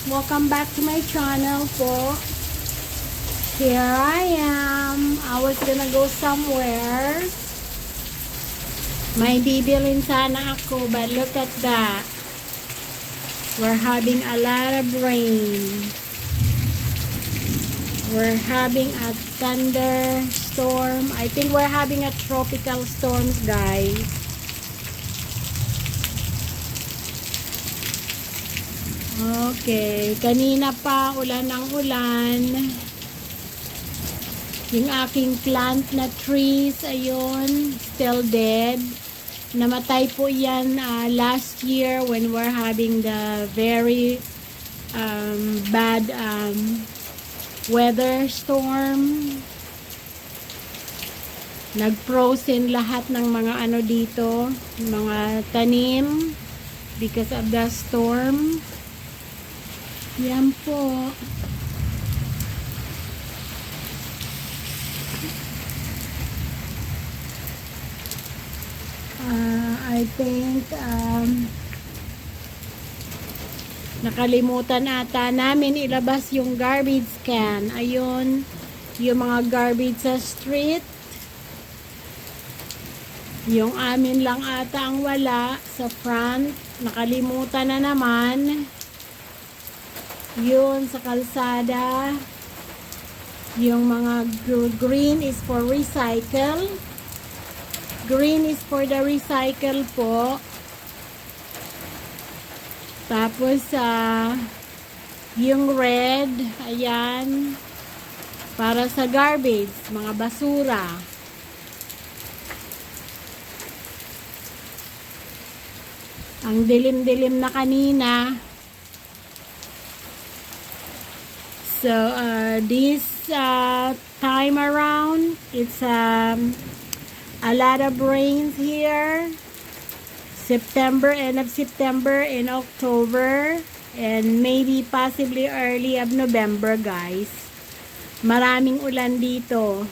Welcome back to my channel po. Here I am. I was gonna go somewhere. May bibilin sana ako, but look at that. We're having a lot of rain. We're having a thunderstorm. I think we're having a tropical storms, guys. Okay, kanina pa ulan ng ulan. Yung aking plant na trees, ayun, still dead. Namatay po yan last year when we're having the very bad weather storm. Nag-frozen lahat ng mga ano dito, mga tanim because of the storm. Yan po. I think nakalimutan ata namin ilabas yung garbage can. Ayun, yung mga garbage sa street. Yung amin lang ata ang wala sa front. Nakalimutan na naman. Yun sa kalsada. Yung mga green is for recycle. Green is for the recycle po. Tapos yung red, ayan, para sa garbage, mga basura. Ang dilim-dilim na kanina. So this time around, it's a lot of rains here. September, end of September and October, and maybe possibly early of November, guys. Maraming ulan dito.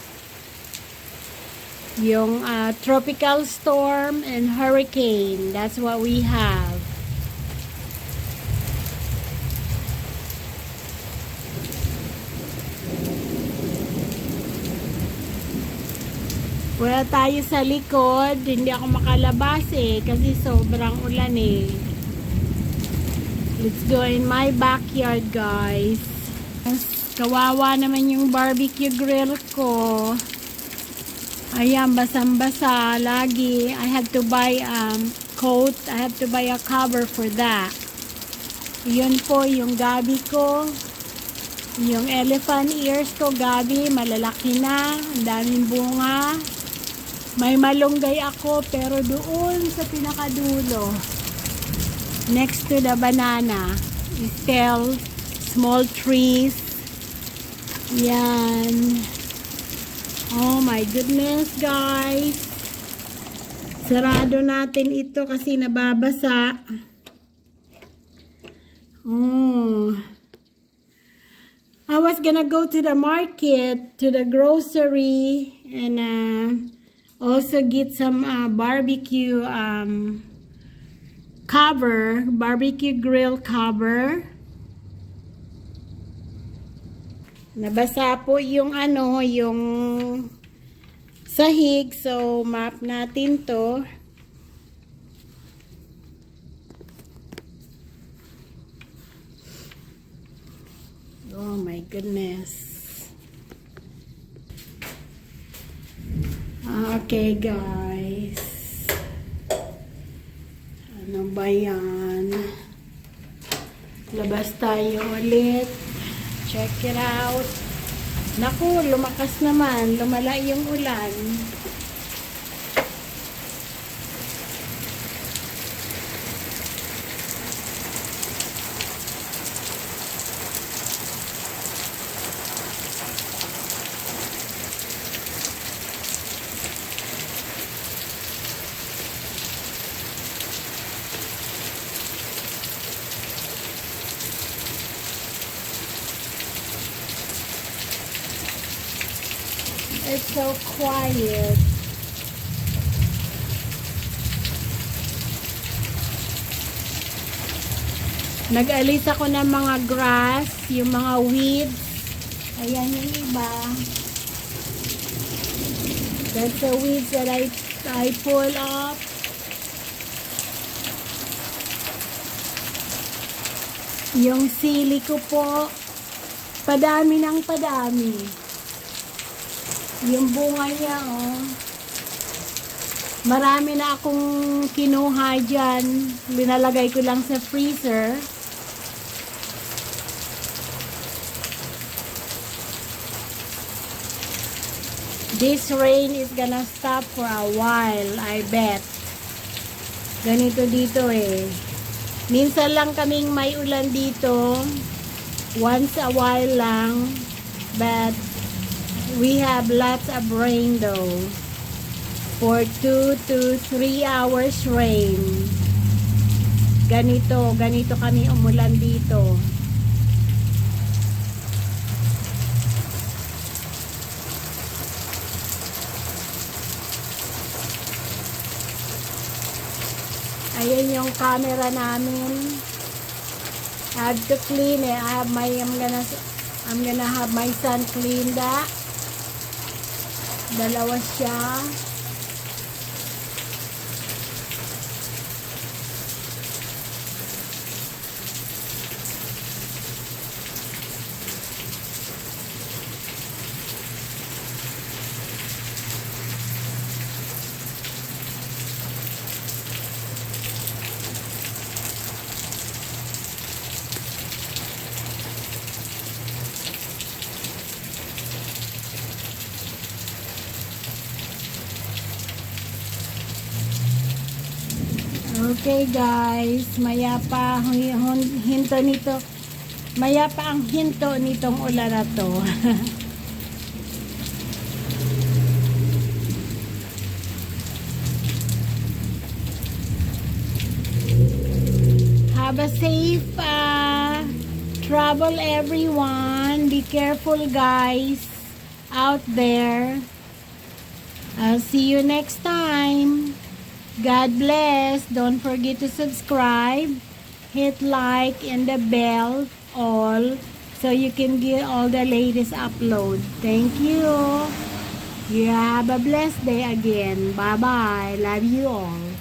Yung tropical storm and hurricane, that's what we have. Wala tayo sa likod, hindi ako makalabas kasi sobrang ulan Let's go in my backyard, guys. Kawawa naman yung barbecue grill ko. Ayan, basang-basa lagi. I have to buy coat, I have to buy a cover for that. Yun po yung gabi ko. Yung elephant ears ko, gabi, malalaki na, ang daming bunga. May malunggay ako pero doon sa pinakadulo next to the banana is still small trees. Yan. Oh my goodness, guys. Sarado natin ito kasi nababasa. Oh. I was gonna go to the market, to the grocery, and also get some barbecue cover, barbecue grill cover. Nabasa po yung yung sahig, so map natin to. Oh my goodness. Okay, guys. Ano ba yan? Labas tayo ulit. Check it out. Naku, lumakas naman. Lumala yung ulan. It's so quiet. Nag-alis ako ng mga grass, yung mga weeds. Ayan yung iba. That's the weeds that I pull up. Yung sili ko po, padami ng padami. Yung bunga niya, oh. Marami na akong kinuha dyan. Linalagay ko lang sa freezer. This rain is gonna stop for a while, I bet. Ganito dito eh. Minsan lang kaming may ulan dito. Once a while lang. But we have lots of rain though. For 2 to 3 hours rain. Ganito kami umulan dito. Ayan yung camera namin. I have to clean it. I'm gonna have my son clean that. Dalawa siya. Okay guys, maya pa ang hinto nito. Maya pa ang hinto nitong ulan na to. Have a safe travel everyone. Be careful guys out there. I'll see you next time. God bless. Don't forget to subscribe. Hit like and the bell all so you can get all the latest upload. Thank you. You have a blessed day again. Bye bye. Love you all.